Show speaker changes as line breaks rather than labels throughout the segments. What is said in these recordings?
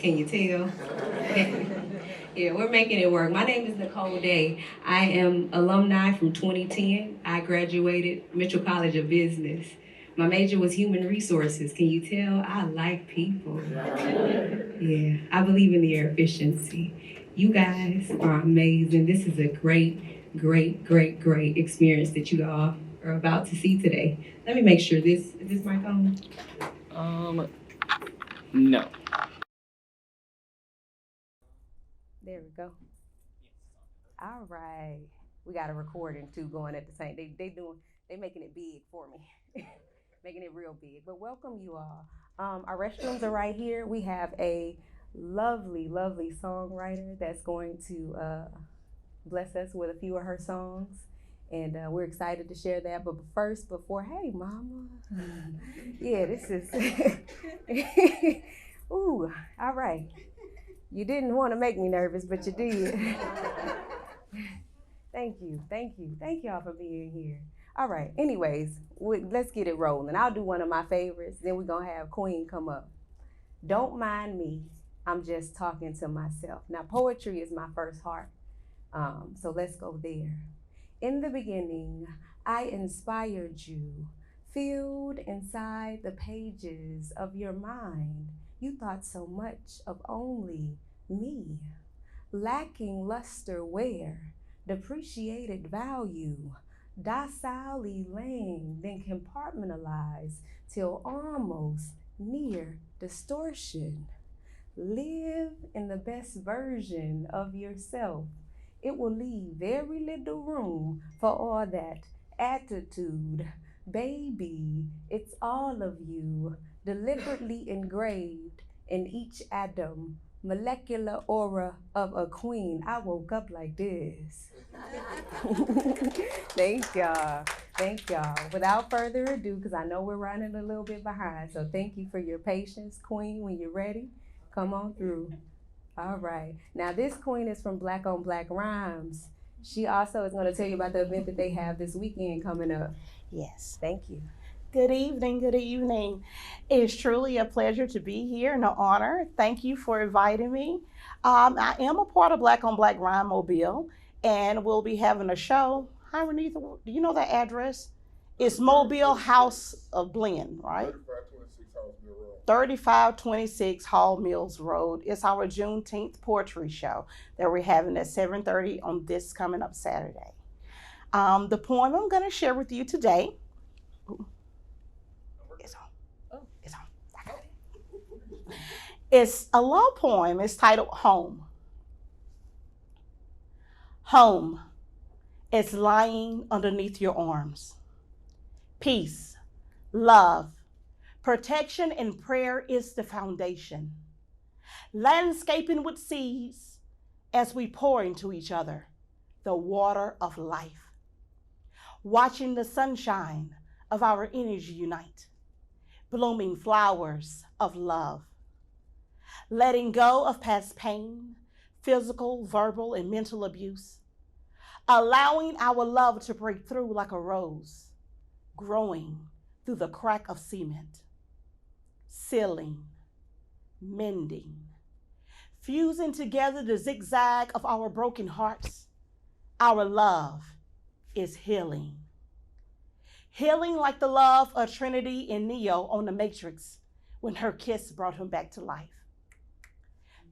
can you tell? Yeah, we're making it work. My name is Nicole Day. I am alumni from 2010. I graduated Mitchell College of Business. My major was human resources. Can you tell? I like people. Yeah, I believe in the air efficiency. You guys are amazing. This is a great experience that you all are about to see today. Let me make sure is this mic on? No. There we go. All right. We got a recording too going at the same. They making it big for me, making it real big. But welcome you all. Our restrooms are right here. We have a lovely songwriter that's going to bless us with a few of her songs. And we're excited to share that. But first, hey, mama. Yeah, this is. Ooh, all right. You didn't want to make me nervous, but you did. Thank y'all for being here. All right, anyways, let's get it rolling. I'll do one of my favorites, then we're gonna have Queen come up. Don't mind me, I'm just talking to myself. Now, poetry is my first heart, so let's go there. In the beginning, I inspired you, filled inside the pages of your mind. You thought so much of only me, lacking luster where depreciated value, docilely laying, then compartmentalized till almost near distortion. Live in the best version of yourself. It will leave very little room for all that attitude. Baby, it's all of you, deliberately engraved in each atom, molecular aura of a queen. I woke up like this. Thank y'all. Without further ado, because I know we're running a little bit behind, so thank you for your patience. Queen, when you're ready, come on through. All right. Now, this queen is from Black on Black Rhymes. She also is going to tell you about the event that they have this weekend coming up.
Yes.
Thank you.
Good evening. It's truly a pleasure to be here and an honor. Thank you for inviting me. I am a part of Black on Black Rhyme Mobile, and we'll be having a show. Hi, Renita, do you know that address? It's Mobile House of Blend, right? 3526 Hall Mills Road. It's our Juneteenth poetry show that we're having at 7:30 on this coming up Saturday. The poem I'm going to share with you today. It's on. It's a love poem. It's titled Home. Home is lying underneath your arms. Peace, love, protection, and prayer is the foundation. Landscaping with seeds as we pour into each other the water of life. Watching the sunshine of our energy unite. Blooming flowers of love. Letting go of past pain, physical, verbal, and mental abuse. Allowing our love to break through like a rose, growing through the crack of cement. Sealing, mending, fusing together the zigzag of our broken hearts. Our love is healing. Healing like the love of Trinity in Neo on the Matrix when her kiss brought him back to life.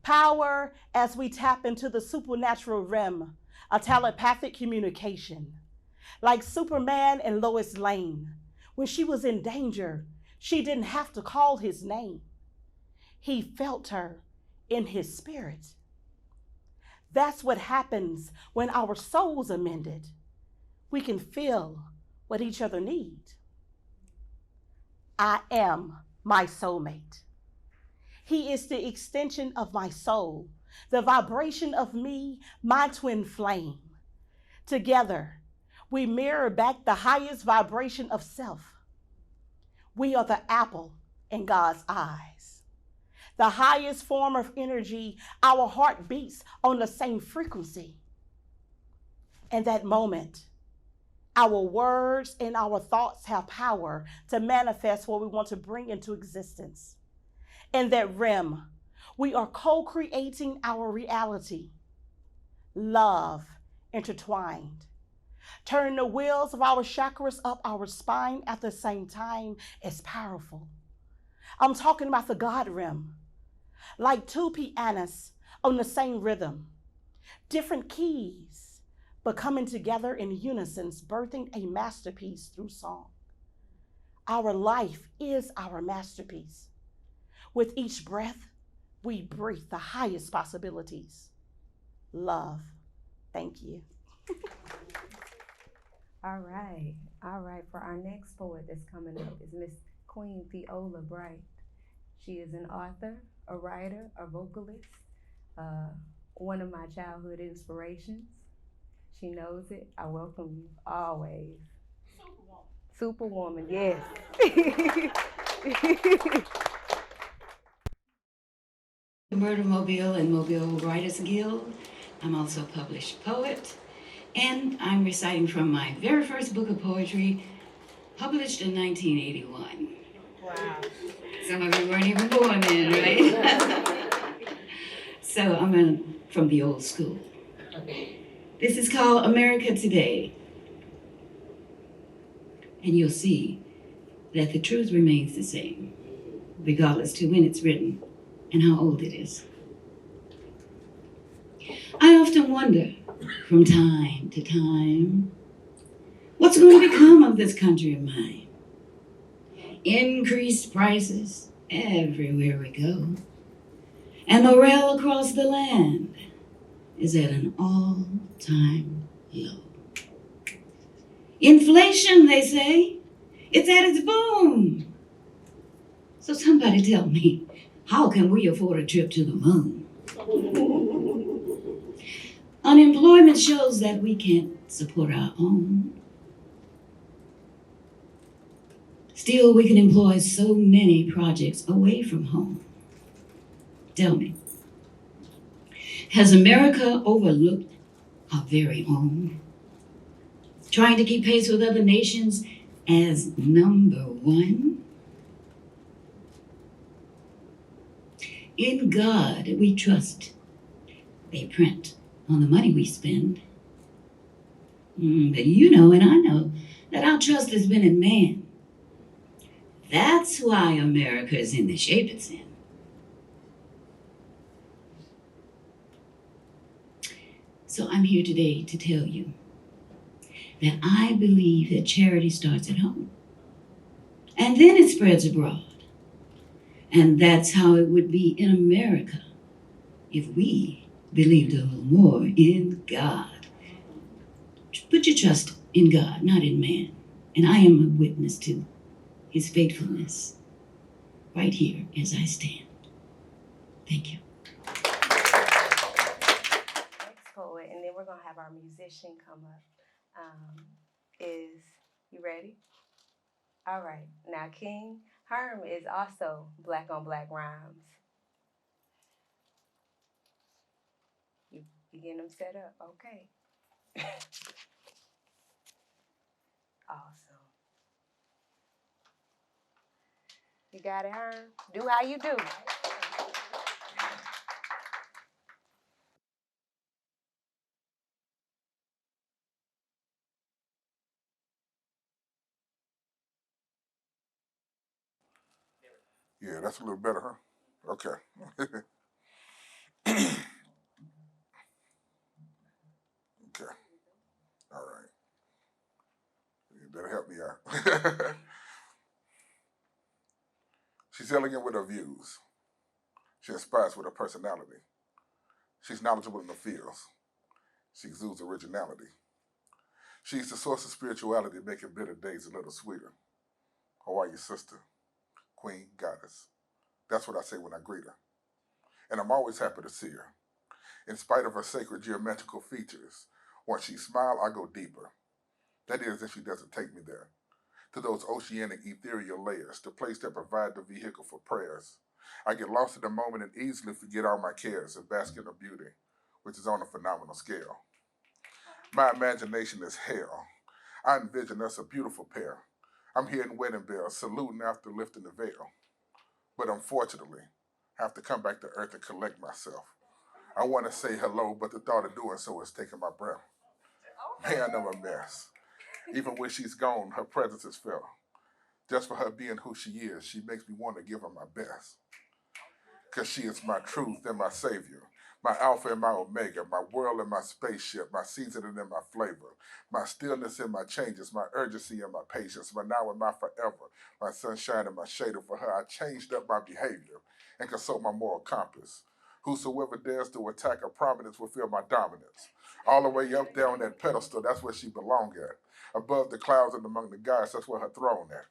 Power as we tap into the supernatural realm of telepathic communication. Like Superman and Lois Lane, when she was in danger, she didn't have to call his name. He felt her in his spirit. That's what happens when our souls are mended. We can feel what each other need. I am my soulmate. He is the extension of my soul, the vibration of me, my twin flame. Together, we mirror back the highest vibration of self. We are the apple in God's eyes. The highest form of energy, our heart beats on the same frequency. In that moment, our words and our thoughts have power to manifest what we want to bring into existence. In that realm, We are co-creating our reality. Love intertwined. Turning the wheels of our chakras up our spine at the same time is powerful. I'm talking about the God realm, like two pianists on the same rhythm, different keys, but coming together in unison, birthing a masterpiece through song. Our life is our masterpiece. With each breath, we breathe the highest possibilities. Love. Thank you.
All right. All right. For our next poet that's coming up is Miss Queen Viola Bright. She is an author, a writer, a vocalist, uh, one of my childhood inspirations. She knows it. I welcome you always. Superwoman, yes.
Murder Mobile and Mobile Writers Guild. I'm also a published poet, and I'm reciting from my very first book of poetry, published in 1981.
Wow.
Some of you weren't even born then, right? So I'm from the old school. This is called America Today. And you'll see that the truth remains the same, regardless to when it's written and how old it is. I often wonder, from time to time, what's going to become of this country of mine? Increased prices everywhere we go, and morale across the land is at an all-time low. Inflation, they say, it's at its boom. So somebody tell me, how can we afford a trip to the moon? Unemployment shows that we can't support our own. Still, we can employ so many projects away from home. Tell me, has America overlooked our very own? Trying to keep pace with other nations as number one? In God we trust, they print on the money we spend. But you know and I know that our trust has been in man. That's why America is in the shape it's in. So I'm here today to tell you that I believe that charity starts at home. And then it spreads abroad. And that's how it would be in America if we believed a little more in God. Put your trust in God, not in man. And I am a witness to his faithfulness right here as I stand. Thank you.
Next poet, and then we're going to have our musician come up. Is you ready? All right. Now, King Herm is also Black on Black Rhymes. You getting them set up? Okay. Awesome. You got it, Herm? Do how you do.
Yeah, that's a little better, huh? Okay. Okay. All right. You better help me out. She's elegant with her views. She inspires with her personality. She's knowledgeable in the fields. She exudes originality. She's the source of spirituality, making bitter days a little sweeter. Hawaii sister, queen, goddess. That's what I say when I greet her. And I'm always happy to see her. In spite of her sacred geometrical features, once she smiles, I go deeper. That is, if she doesn't take me there, to those oceanic ethereal layers, the place that provide the vehicle for prayers. I get lost in the moment and easily forget all my cares and bask in her beauty, which is on a phenomenal scale. My imagination is hell. I envision us a beautiful pair. I'm hearing wedding bells, saluting after lifting the veil. But unfortunately, Have to come back to earth and collect myself. I want to say hello, but the thought of doing so is taking my breath. Man, I'm a mess. Even when she's gone, her presence is felt. Just for her being who she is, she makes me want to give her my best. Because she is my truth and my savior, my alpha and my omega, my world and my spaceship, my seasoning and my flavor, my stillness and my changes, my urgency and my patience, my now and my forever, my sunshine and my shader. For her, I changed up my behavior and consult my moral compass. Whosoever dares to attack her prominence will feel my dominance. All the way up there on that pedestal, that's where she belong at. Above the clouds and among the gods, that's where her throne at.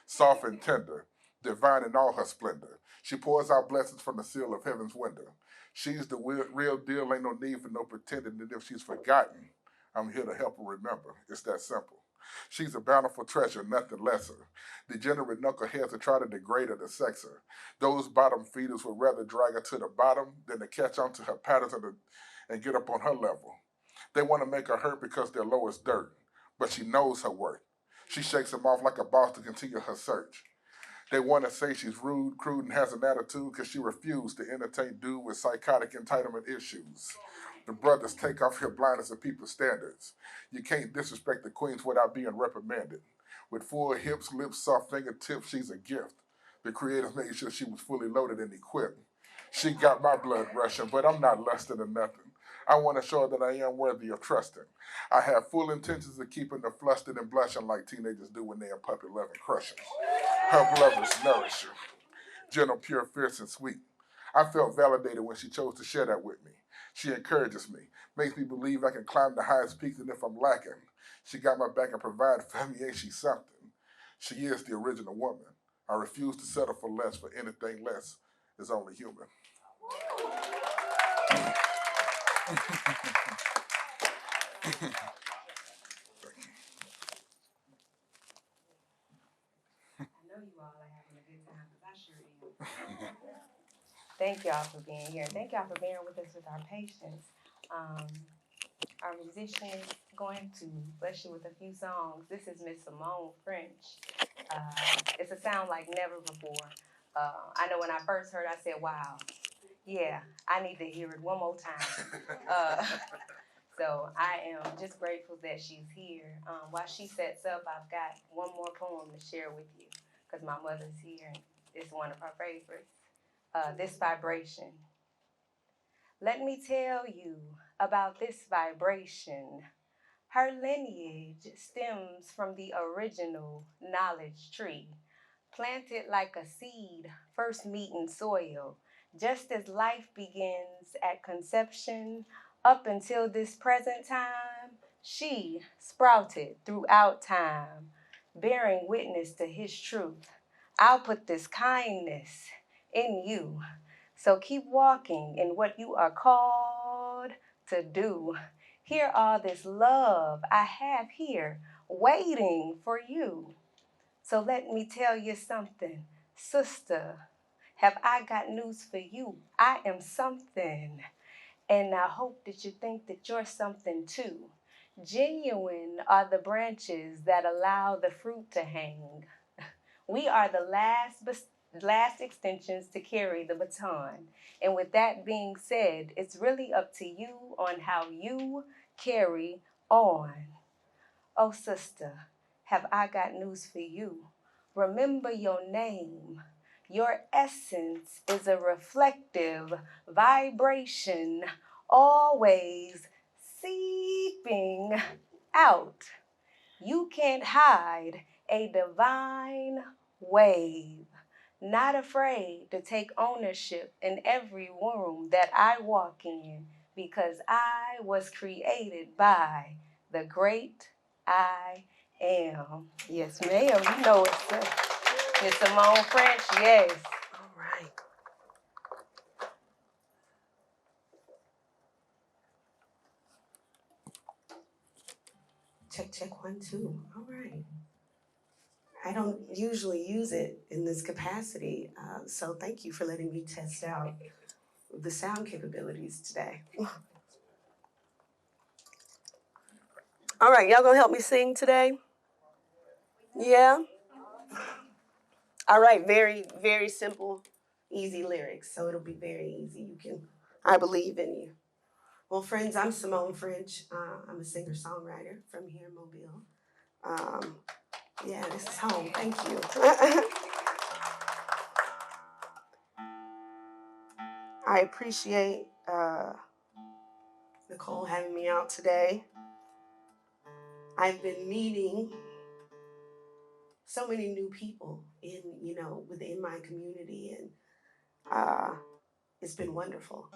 Soft and tender, divine in all her splendor. She pours out blessings from the seal of heaven's window. She's the real deal, ain't no need for no pretending. And if she's forgotten, I'm here to help her remember. It's that simple. She's a bountiful treasure, nothing lesser. Degenerate knuckleheads that try to degrade her to sex her. Those bottom feeders would rather drag her to the bottom than to catch on to her patterns and get up on her level. They want to make her hurt because they're low as dirt, but she knows her worth. She shakes them off like a boss to continue her search. They want to say she's rude, crude, and has an attitude because she refused to entertain dude with psychotic entitlement issues. The brothers take off your blindness of people's standards. You can't disrespect the queens without being reprimanded. With full hips, lips, soft fingertips, she's a gift. The creators made sure she was fully loaded and equipped. She got my blood rushing, but I'm not lusting or nothing. I want to show her that I am worthy of trusting. I have full intentions of keeping her flustered and blushing like teenagers do when they're in puppy love and crushing. Her lovers nourish her, gentle, pure, fierce, and sweet. I felt validated when she chose to share that with me. She encourages me, makes me believe I can climb the highest peaks and if I'm lacking. She got my back and provided for me, ain't she something? She is the original woman. I refuse to settle for less, for anything less is only human.
I know you all are having a good time because I sure am. Thank y'all for being here. Thank y'all for bearing with us with our patience. Um, our musician is going to bless you with a few songs. This is Miss Symone French. It's a sound like never before. I know when I first heard, I said, "Wow, yeah, I need to hear it one more time." Uh, so I am just grateful that she's here. While she sets up, I've got one more poem to share with you because my mother's here and it's one of her favorites. This vibration. Let me tell you about this vibration. Her lineage stems from the original knowledge tree, planted like a seed, first meeting soil, just as life begins at conception up until this present time. She sprouted throughout time, bearing witness to his truth. I'll put this kindness in you. So keep walking in what you are called to do. Hear all this love I have here waiting for you. So let me tell you something, sister. Have I got news for you? I am something. And I hope that you think that you're something too. Genuine are the branches that allow the fruit to hang. We are the last extensions to carry the baton. And with that being said, it's really up to you on how you carry on. Oh, sister, have I got news for you? Remember your name. Your essence is a reflective vibration, always seeping out. You can't hide a divine wave. Not afraid to take ownership in every room that I walk in because I was created by the great I am. Yes, ma'am. You know it's Miss Symone French. Yes.
All right. Check, check, 1, 2. All right. I don't usually use it in this capacity, so thank you for letting me test out the sound capabilities today. All right, y'all gonna help me sing today? Yeah? All right, very, very simple. easy lyrics, so it'll be very easy. I believe in you. Well, friends, I'm Symone French. I'm a singer-songwriter from here in Mobile. Yeah, this is home. Thank you. I appreciate Nicole having me out today. I've been meeting so many new people within my community, and it's been wonderful.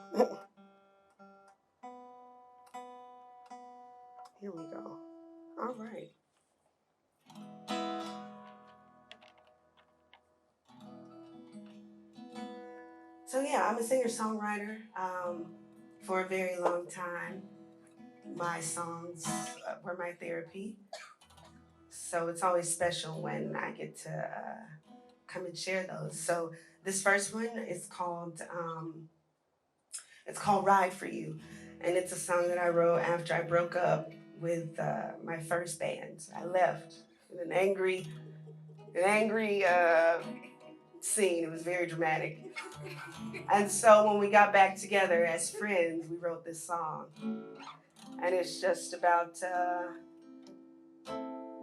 Here we go. All right. So yeah, I'm a singer-songwriter for a very long time. My songs were my therapy. So it's always special when I get to come and share those. So this first one is called Ride for You. And it's a song that I wrote after I broke up with my first band. I left in an angry scene. It was very dramatic. And so when we got back together as friends, we wrote this song. And it's just about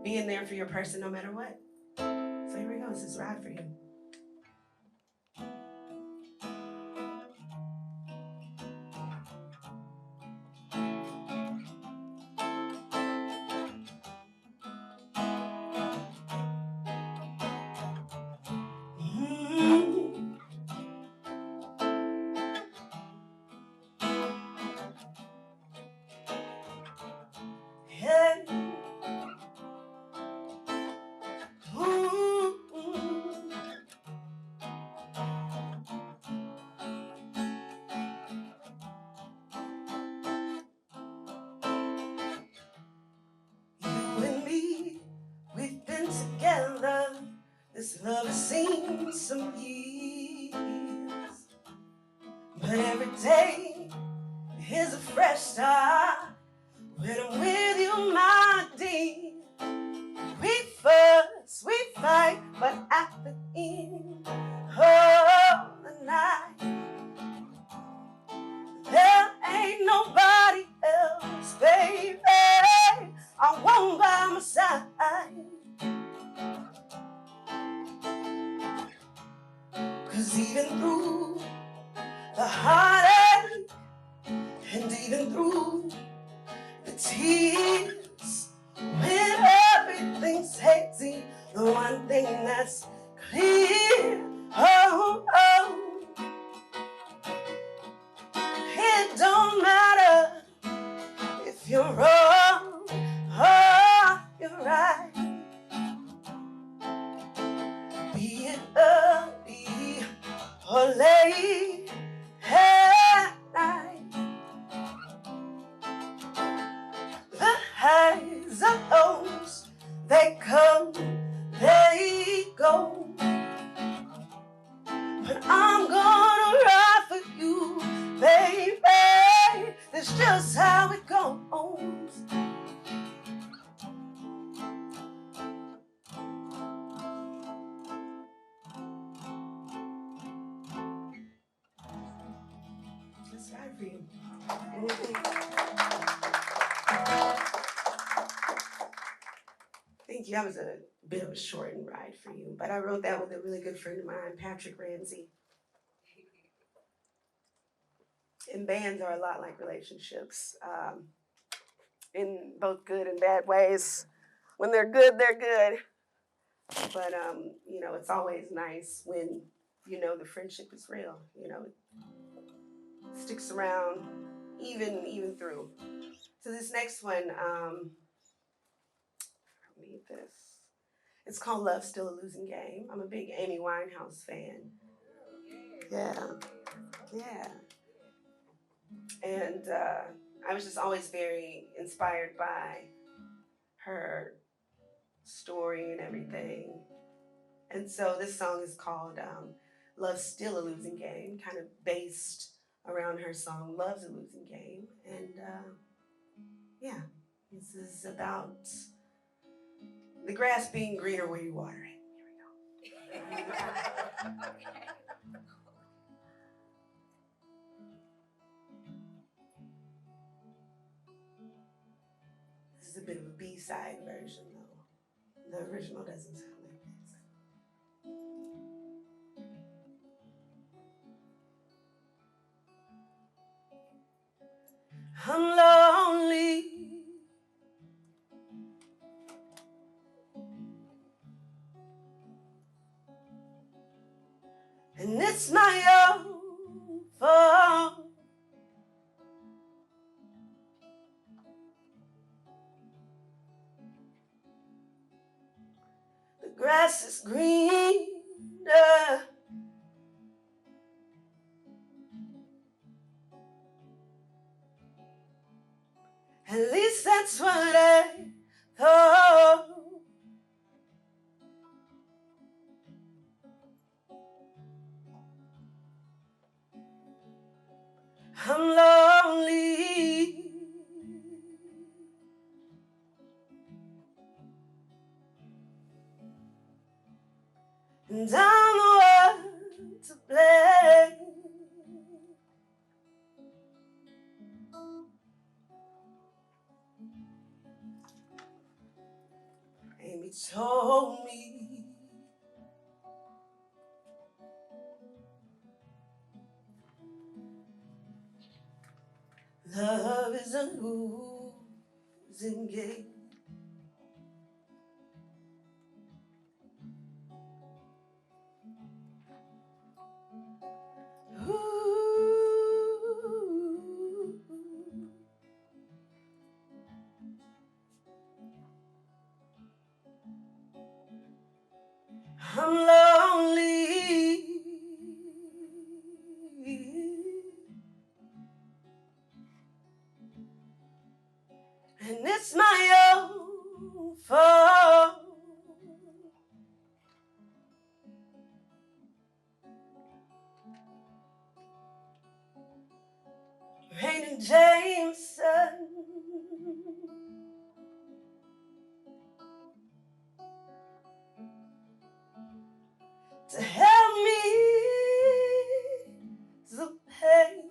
being there for your person no matter what. So here we go. This is Ride for You. Hey. You and me, we've been together. This love has seen some years. But every day is a fresh start. When I'm with you, my dear, we fuss, we fight, but at the end of the night, there ain't nobody else, baby, I want by my side. 'Cause even through the heartache and even through the tears, when everything's hazy, the one thing that's clear, it don't matter if you're wrong or you're right. Be it early or late at night, the highs and lows, they come, they go. But I'm gonna ride for you, baby. That's just how it goes. Let's ride for you. Thank you. That was a bit of a shortened ride for you, but I wrote that with a really good friend of mine, Patrick Ramsey. And bands are a lot like relationships, in both good and bad ways. When they're good, they're good. But it's always nice when the friendship is real. It sticks around even through. So this next one, I need this. It's called Love Still a Losing Game. I'm a big Amy Winehouse fan. Yeah. And I was just always very inspired by her story and everything. And so this song is called Love's Still a Losing Game, kind of based around her song Love's a Losing Game. And yeah, this is about the grass being greener where you water it. Here we go. is a bit of a B-side version, though. The original doesn't sound like this. I'm lonely, and it's my own fault. The grass is greener, at least that's what I thought. I'm lonely, and I'm the one to blame. Amy told me love is a losing game. Ooh, I'm lonely, and it's my own fault. Raining Jameson to help me the pain.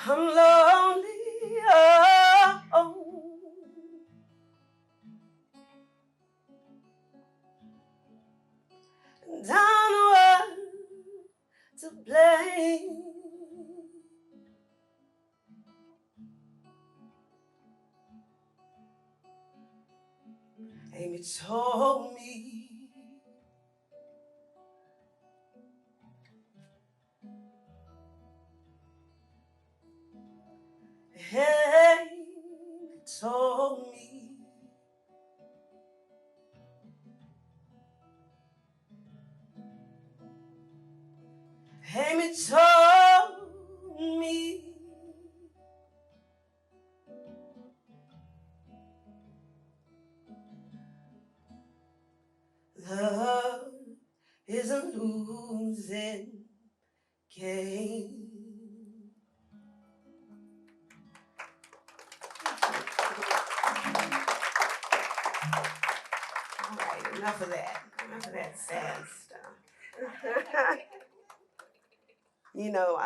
I'm lonely, oh, and I'm the one to blame. Amy told me Amy told me Amy told me love is a losing game. All right, enough of that. Enough of that sad stuff. You know,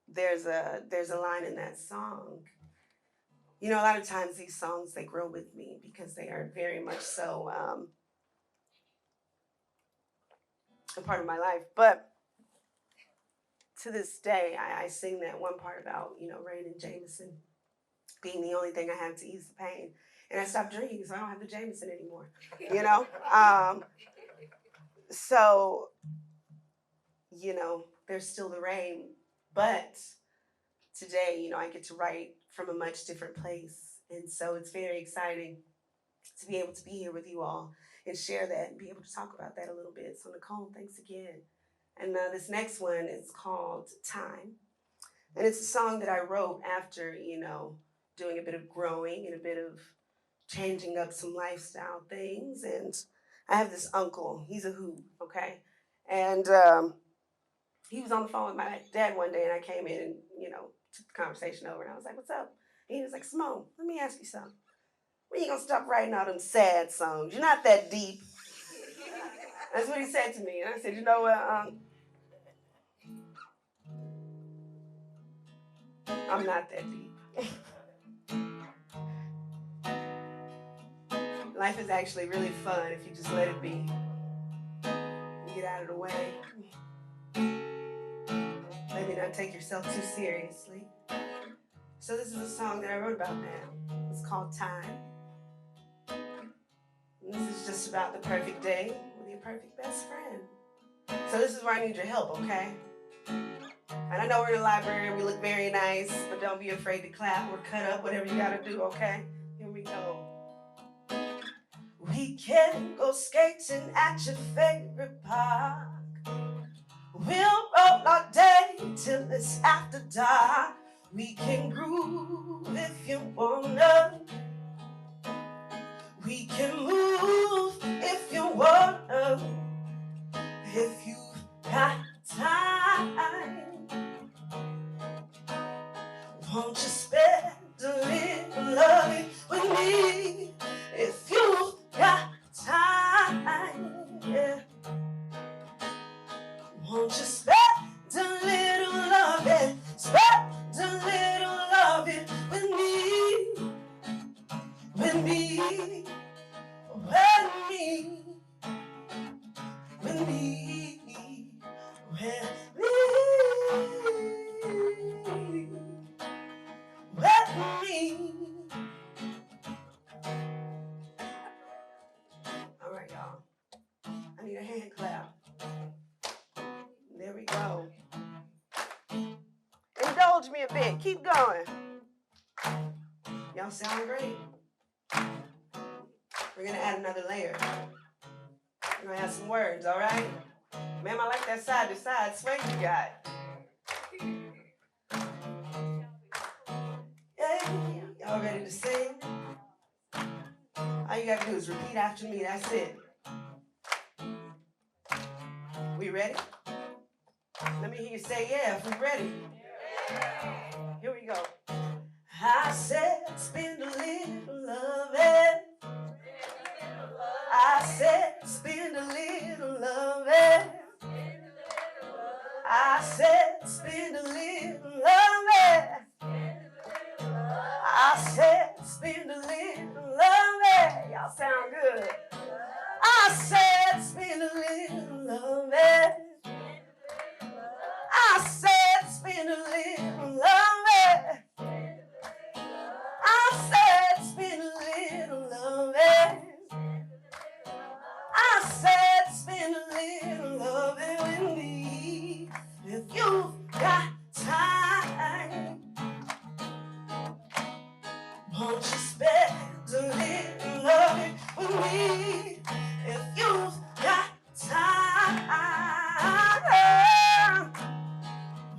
there's a line in that song. You know, a lot of times these songs, they grow with me because they are very much so a part of my life. But to this day, I sing that one part about, you know, Rain and Jameson being the only thing I have to ease the pain. And I stopped drinking, so I don't have the Jameson anymore, you know? So, you know, there's still the rain. But today, you know, I get to write from a much different place. And so it's very exciting to be able to be here with you all and share that and be able to talk about that a little bit. So Nicole, thanks again. And this next one is called Time. And it's a song that I wrote after, you know, doing a bit of growing and a bit of changing up some lifestyle things. And I have this uncle, he's a hoot, okay? And he was on the phone with my dad one day, and I came in and, you know, took the conversation over, and I was like, what's up? And he was like, Symone, let me ask you something. When you gonna stop writing all them sad songs? You're not that deep. That's what he said to me. And I said, you know what, I'm not that deep. Life is actually really fun if you just let it be. Get out of the way. Maybe not take yourself too seriously. So this is a song that I wrote about now. It's called Time. And this is just about the perfect day with your perfect best friend. So this is where I need your help, okay? And I know we're in the library and we look very nice, but don't be afraid to clap or cut up, whatever you gotta do, okay? Here we go. We can go skating at your favorite park. We'll roll all day till it's after dark. We can groove if you wanna. We can move if you wanna. If you've got time, won't you spend a little loving with me? If you've got time, yeah. Won't you spend a little loving, spend a little loving with me, with me, with me, with me, with me, with me. All right, y'all. I need a hand clap. There we go. Indulge me a bit. Keep going. Y'all sound great. We're gonna add another layer. We're gonna add some words, all right? Ma'am, I like that side to side sway you got. Yeah, y'all ready to sing? All you gotta do is repeat after me. That's it. We ready? Let me hear you say yeah if we ready. Here we go. I said spend a little loving. I said spend a little loving. I said spend a little loving. I said spend a little loving. Y'all sound good. I said spend a little loving. I said spend a little loving. I said spend a little loving. I said spend a little loving with me. If you've got time, won't you spend a little loving with me? If you've got time,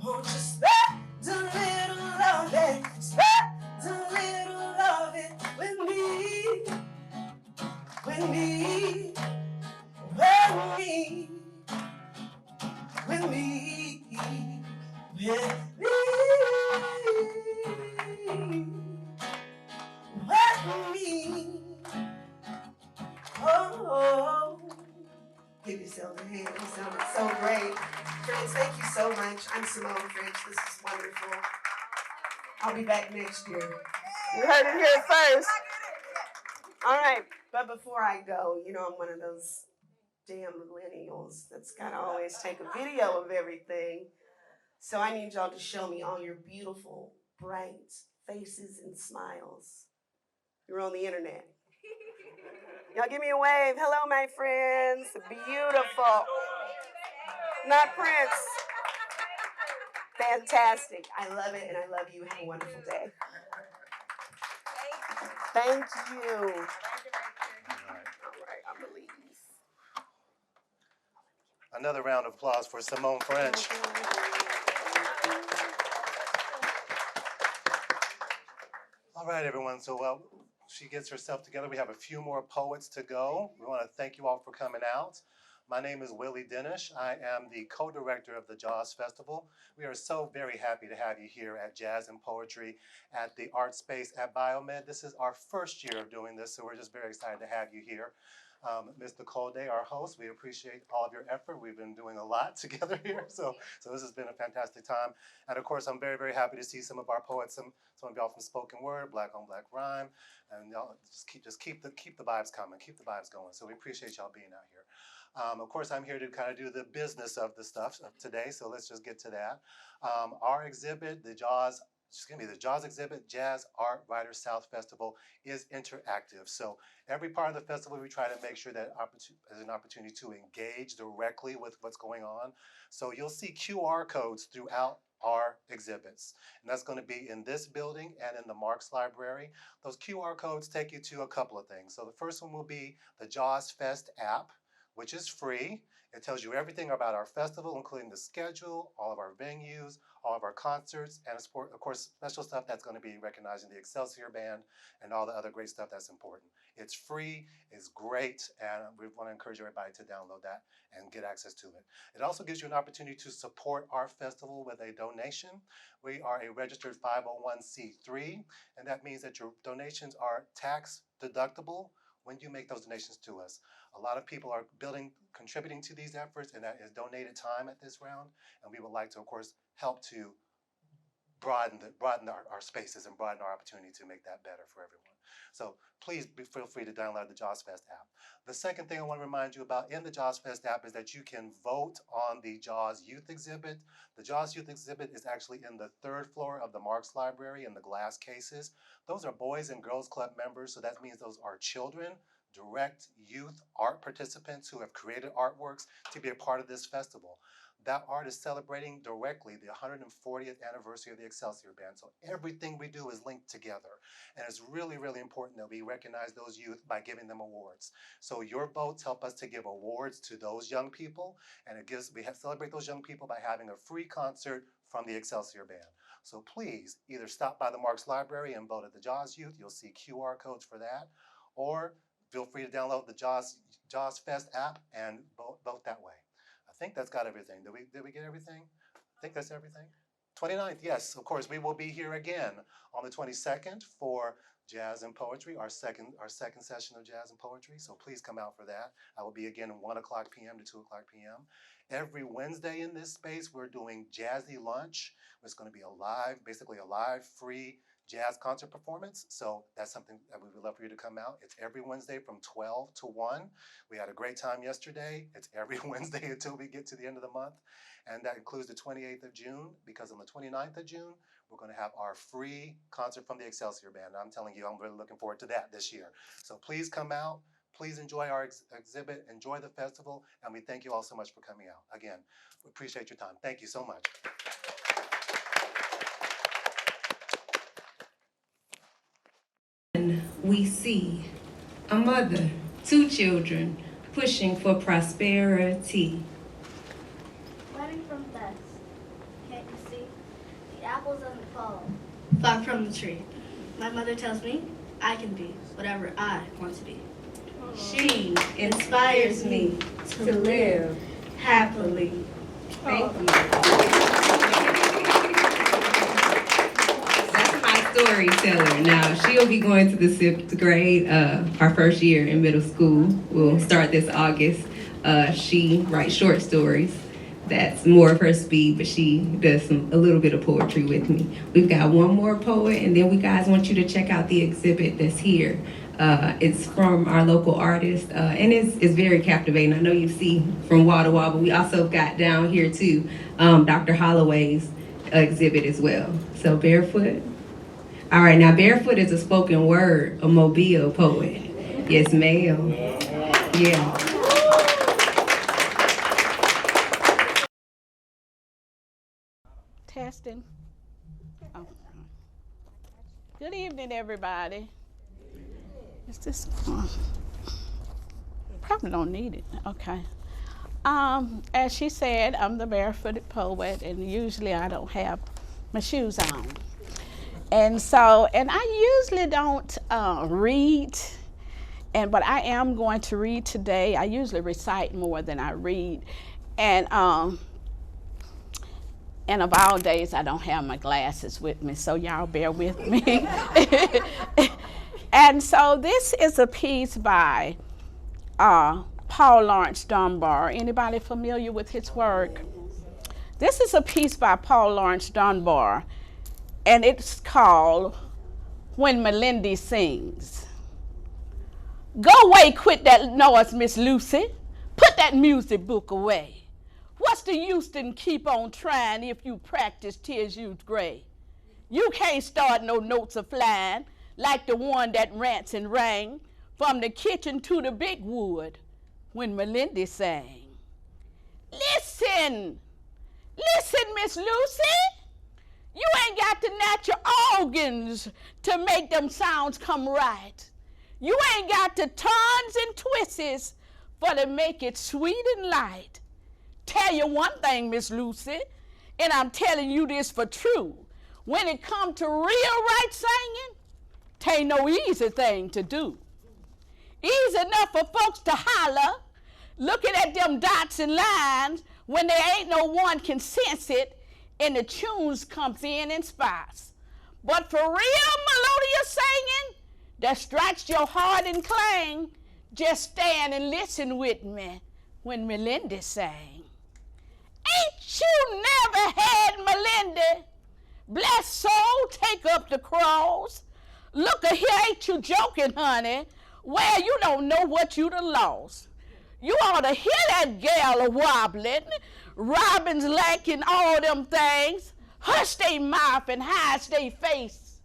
won't you spend a little loving, spend a little loving with me, with me, with me, with me, with me, with me. Oh, give yourselves a hand. You sounded so great. Friends, thank you so much. I'm Symone French. This is wonderful. I'll be back next year. You heard it here first. All right, but before I go, you know I'm one of those damn millennials that's got to always take a video of everything. So I need y'all to show me all your beautiful, bright faces and smiles. You're on the internet. Y'all give me a wave. Hello, my friends. Beautiful. Not Prince. Fantastic. I love it, and I love you. Have a wonderful day. Thank you. All right, I believe.
Another round of applause for Symone French. All right, everyone. So while she gets herself together, we have a few more poets to go. We want to thank you all for coming out. My name is Willie Denish. I am the co-director of the J.A.W.S Festival. We are so very happy to have you here at Jazz and Poetry at the Art Space at BioMed. This is our first year of doing this, so we're just very excited to have you here. Mr. Colday, our host. We appreciate all of your effort. We've been doing a lot together here, so this has been a fantastic time. And of course, I'm very, very happy to see some of our poets, some of y'all from spoken word, black on black rhyme, and y'all just keep the vibes coming, keep the vibes going. So we appreciate y'all being out here. Of course, I'm here to kind of do the business of the stuff of today, so let's just get to that. Our exhibit, the J.A.W.S exhibit, Jazz Art Writer South Festival, is interactive. So every part of the festival, we try to make sure that there's an opportunity to engage directly with what's going on. So you'll see QR codes throughout our exhibits. And that's going to be in this building and in the Marx Library. Those QR codes take you to a couple of things. So the first one will be the J.A.W.S Fest app, which is free. It tells you everything about our festival, including the schedule, all of our venues, all of our concerts, and of course, special stuff that's going to be recognizing the Excelsior Band and all the other great stuff that's important. It's free, it's great, and we want to encourage everybody to download that and get access to it. It also gives you an opportunity to support our festival with a donation. We are a registered 501c3, and that means that your donations are tax deductible when you make those donations to us. A lot of people are contributing to these efforts, and that is donated time at this round. And we would like to, of course, help to broaden our spaces and broaden our opportunity to make that better for everyone. So please feel free to download the J.A.W.S Fest app. The second thing I want to remind you about in the J.A.W.S Fest app is that you can vote on the J.A.W.S Youth exhibit. The J.A.W.S Youth exhibit is actually in the 3rd floor of the Marx Library in the glass cases. Those are Boys and Girls Club members, so that means those are children, direct youth art participants who have created artworks to be a part of this festival. That art is celebrating directly the 140th anniversary of the Excelsior Band. So everything we do is linked together. And it's really, really important that we recognize those youth by giving them awards. So your votes help us to give awards to those young people. And we celebrate those young people by having a free concert from the Excelsior Band. So please either stop by the Marx Library and vote at the J.A.W.S Youth. You'll see QR codes for that. Or feel free to download the J.A.W.S Fest app and vote that way. I think that's got everything. Did we get everything? I think that's everything. 29th, yes, of course. We will be here again on the 22nd for Jazz and Poetry, our second session of Jazz and Poetry. So please come out for that. I will be again 1 o'clock p.m. to 2 o'clock p.m. Every Wednesday in this space, we're doing Jazzy Lunch. It's going to be basically a live, free jazz concert performance. So that's something that we would love for you to come out. It's every Wednesday from 12 to 1. We had a great time yesterday. It's every Wednesday until we get to the end of the month. And that includes the 28th of June, because on the 29th of June, we're going to have our free concert from the Excelsior Band. I'm telling you, I'm really looking forward to that this year. So please come out. Please enjoy our exhibit, enjoy the festival, and we thank you all so much for coming out. Again, we appreciate your time. Thank you so much.
We see a mother, 2 children, pushing for prosperity.
Running from dust. Can't you see? The apples on the pole fall from the tree. My mother tells me I can be whatever I want to be.
She inspires me to live happily. Thank you. That's my storyteller. Now, she'll be going to the 6th grade, our first year in middle school. We'll start this August. She writes short stories. That's more of her speed, but she does a little bit of poetry with me. We've got one more poet, and then we guys want you to check out the exhibit that's here. It's from our local artist, and it's very captivating. I know you see from wall to wall, but we also got down here too, Dr. Holloway's exhibit as well. So Barefoot. All right, now Barefoot is a spoken word, a Mobile poet. Yes, ma'am. Yeah.
Testing. Oh. Good evening, everybody. Is this on? Probably don't need it. Okay. As she said, I'm the barefooted poet, and usually I don't have my shoes on. And I usually don't read, but I am going to read today. I usually recite more than I read. And of all days, I don't have my glasses with me, so y'all bear with me. And so this is a piece by
Paul Laurence Dunbar. Anybody familiar with his work? This is a piece by Paul Laurence Dunbar, and it's called When Melinda Sings. Go away, quit that noise, Miss Lucy. Put that music book away. What's the use in keep on trying if you practice tears you's gray? You can't start no notes a flying like the one that rants and rang from the kitchen to the big wood when Melinda sang. Listen, listen, Miss Lucy. You ain't got to natch your organs to make them sounds come right. You ain't got to turns and twists for to make it sweet and light. Tell you one thing, Miss Lucy, and I'm telling you this for true. When it come to real right singing, 'tain't no easy thing to do. Easy enough for folks to holler, looking at them dots and lines when there ain't no one can sense it, and the tunes comes in spots. But for real melodious singing that strikes your heart and clang, just stand and listen with me when Melinda sang. Ain't you never had Melinda, bless soul, take up the cross? Look a here, ain't you joking, honey? Well, you don't know what you done lost. You ought to hear that gal a wobbling, robins lacking all them things, hush they mouth and hides they face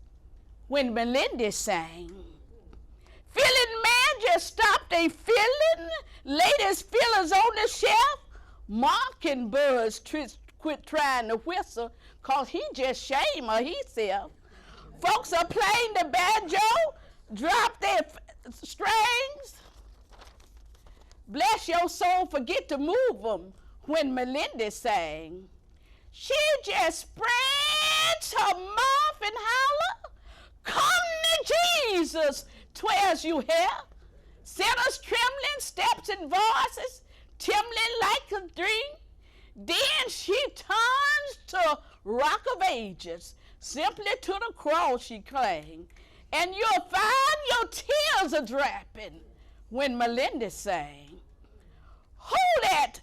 when Melinda sang. Feeling man just stop they feeling, latest fillers on the shelf. Mockingbirds quit trying to whistle, 'cause he just shame of himself. Folks are playing the banjo, drop their strings. Bless your soul, forget to move them when Melinda sang. She just spreads her mouth and holler, come to Jesus, 'twas you hear. Sinners trembling, steps and voices, trembling like a dream. Then she turns to Rock of Ages, simply to the cross she clang. And you'll find your tears are dropping when Melinda sang. Who that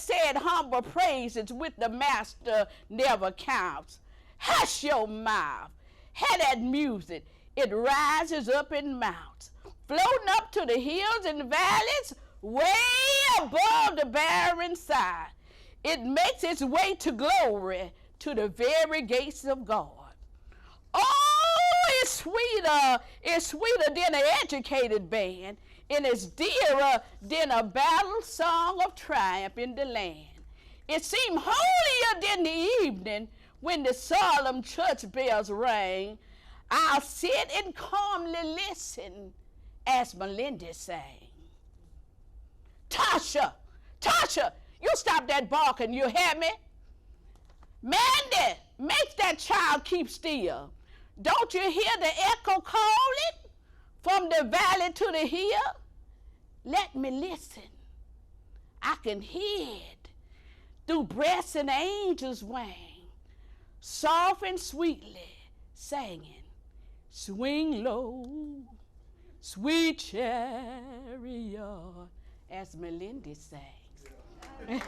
said humble praises with the master never counts? Hush your mouth. Hear that music. It rises up and mounts, floating up to the hills and valleys, way above the barren side. It makes its way to glory, to the very gates of God. Oh, it's sweeter than an educated band, and it's dearer than a battle song of triumph in the land. It seems holier than the evening when the solemn church bells ring. I'll sit and calmly listen as Melinda sang. Tasha, you stop that barking, you hear me? Mandy, make that child keep still. Don't you hear the echo calling from the valley to the hill? Let me listen. I can hear it through breaths and angels' wing, soft and sweetly singing. Swing low, sweet chariot, as Melinda sings.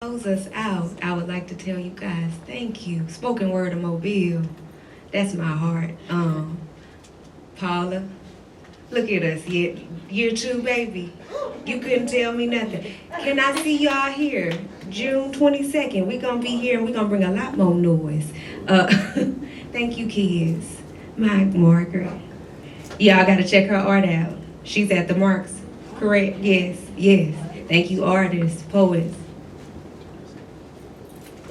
Close us out, I would like to tell you guys thank you. Spoken word of Mobile, that's my heart. Paula, look at us, year 2, baby. You couldn't tell me nothing. Can I see y'all here? June 22nd, we're gonna be here and we're gonna bring a lot more noise. Thank you, kids. Mike, Margaret. Y'all gotta check her art out. She's at the Marx, correct? Yes. Thank you, artists, poets.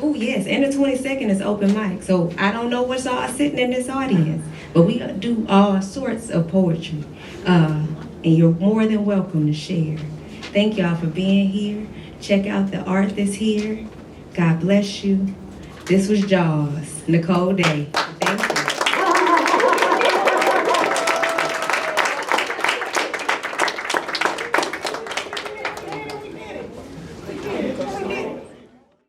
Oh, yes, and the 22nd is open mic, so I don't know what's all sitting in this audience, but we do all sorts of poetry, and you're more than welcome to share. Thank y'all for being here. Check out the art that's here. God bless you. This was J.A.W.S, Nicole Day.